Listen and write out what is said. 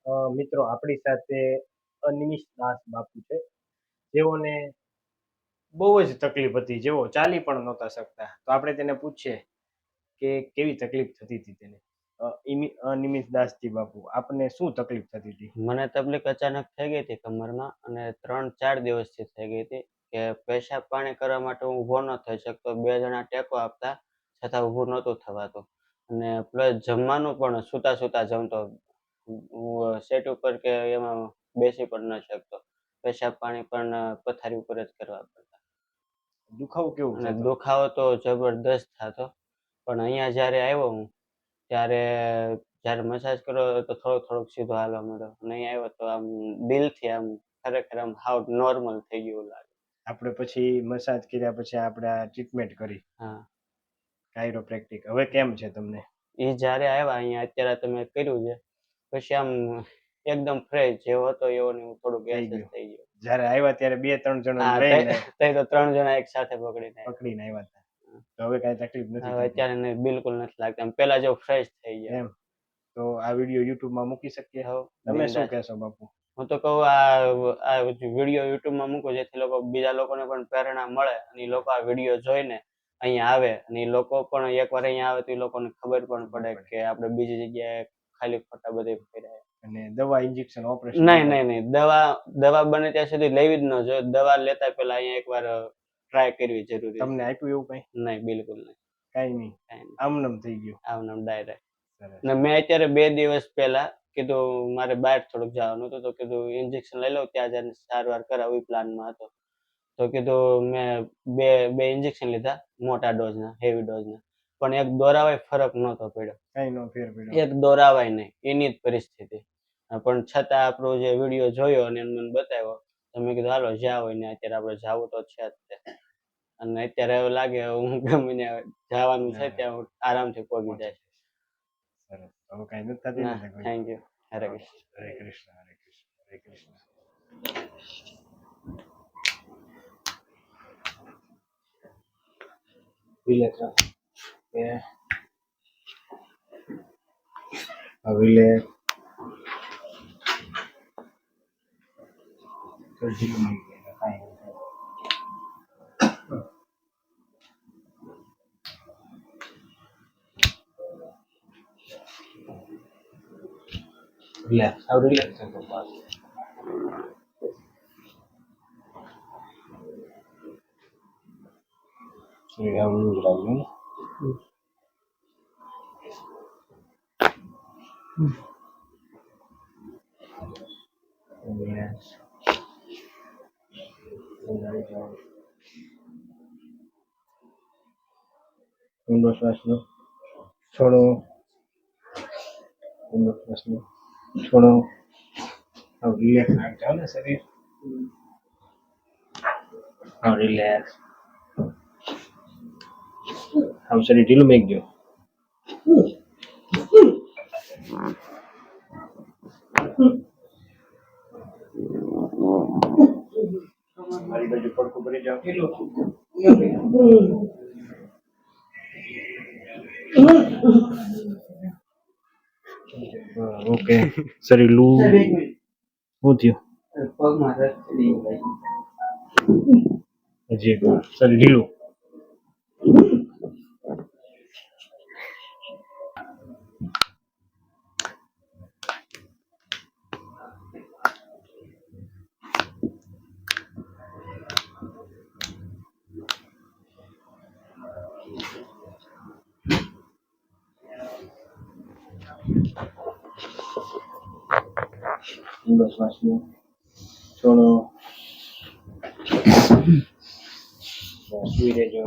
મિત્રો આપણી સાથે અનિમિષ દાસ બાપુ છે, જેઓને બહુ જ તકલીફ હતી, જેઓ ચાલી પણ નહોતા શકતા. તો આપણે તેને પૂછીએ કે કેવી તકલીફ થતી હતી તેને. અનિમિષ દાસજી બાપુ, આપને શું તકલીફ થતી હતી? મને તકલીફ અચાનક થઈ ગઈ હતી કમરમાં, અને 3-4 દિવસથી થઈ ગઈ હતી કે પેશાબ પાણી કરવા માટે હું ઊભો ન થઈ શકતો. 2 જણા ટેકો આપતા છતાં ઊભું નહોતું થવાતું. અને પ્લસ જમવાનું પણ સૂતા સૂતા જમતો. હું સેટ ઉપર કે એમાં બેસી પણ ન શકતો. પેશાબ પાણી પણ પથારી ઉપર જ કરવા પડતા. દુખાવો કેવો અને થતો? દુખાવો તો જબરદસ્ત થતો. પણ અહીંયા જ્યારે આવ્યો હું, ત્યારે જ્યારે મસાજ કરો તો થોડોક સીધો હાલવા માંડ્યો. અને અહીંયા આવ્યો તો આમ દિલથી આમ ખરેખર આમ હાવ નોર્મલ થઈ ગયું લાગે. આપણે પછી મસાજ કર્યા પછી આપણે આ ટ્રીટમેન્ટ કરી, હા, કાયરોપ્રેક્ટિક. હવે કેમ છે તમને? એ જ્યારે આવ્યા અહીંયા અત્યારે તમે કર્યું છે, પછી આમ એકદમ ફ્રેશ જેવો હતો એવો ને એવું થોડુંક એસેસ થઈ ગયું. જ્યારે આવ્યા ત્યારે 2-3 જણા હા, લઈને તઈ તો 3 જણા એક સાથે પકડીને આવ્યા હતા. તો હવે કાંઈ તકલીફ નથી હવે થતી? અત્યારે નહીં, બિલકુલ નથી લાગતી. આમ પહેલા જેવો ફ્રેશ થઈ ગયા. એમ તો આ વિડીયો યુટ્યુબમાં મૂકી શકીએ? તમે શું કહેશો બાપુ? હું તો કહું આ વિડીયો યુટ્યુબમાં મૂકો, જેથી લોકો બીજા લોકોને પણ પ્રેરણા મળે અને એ લોકો આ વિડીયો જોઈને અહીંયા આવે, અને એ લોકો પણ એકવાર અહીંયા આવે તો એ લોકોને ખબર પણ પડે કે આપણે બીજી જગ્યાએ ખાલી ખોટા બધે ફર્યા. અને દવા, ઇન્જેક્શન, ઓપરેશન? નહીં. દવા બને ત્યાં સુધી લેવી જ ન જોઈએ. દવા લેતા પહેલા અહીંયા એકવાર ટ્રાય કરવી જરૂરી. તમને આપ્યું એવું કંઈ? નહીં, બિલકુલ નહીં. કાંઈ નહીં, આમનામ થઈ ગયું? આમનામ ડાયરેક્ટ. ને મેં અત્યારે 2 દિવસ પહેલા કીધું મારે બહાર થોડુંક જવાનું હતું, તો કીધું ઇન્જેક્શન લઈ લઉં, ત્યાં જઈને સારવાર કરાવવી પ્લાનમાં હતો. તો કીધું મેં બે ઇન્જેક્શન લીધા, મોટા ડોઝના, હેવી ડોઝના. પણ એક દોરાવાય ફરક નહોતો પડ્યો. કાંઈ નો ફેર પડ્યો? એક દોરાવાય નહીં, એની જ પરિસ્થિતિ. પણ છતાં આપણો જે વિડીયો જોયો અને મને બતાવ્યો, તો મેં કીધું હાલો જ્યાં હોય ને અત્યારે આપણે જવું તો છે જ તે. અને અત્યારે એવું લાગે હું ગમીને જવાનું છે ત્યાં હું આરામથી પહોંચી જાય. સરસ. હવે કાંઈ નથી થતી ને? Thank you. Hare Krishna. Hare Krishna. Hare Krishna. Hare Krishna. Relax. હવે રિલેક્સ. હવે રિલેક્સ થતો પાસ. આવું જ લાગ્યું ને? ઊંડો શ્વાસ લો, છોડો. ઊંડો શ્વાસ લો, છોડો. હવે રિલેક્સ જાઓ ને શરીર. હવે રિલેક્સ. હવે શરીર ઢીલું મેકજો. મારી બાજુ પડખું ભરી જાઓ. ઓકે. શરીર લૂ શું થયું? હજી એક વાર. શરીર ઢીલું. ઊંડો શ્વાસ લો, છોડો. સુઈ રહેજો.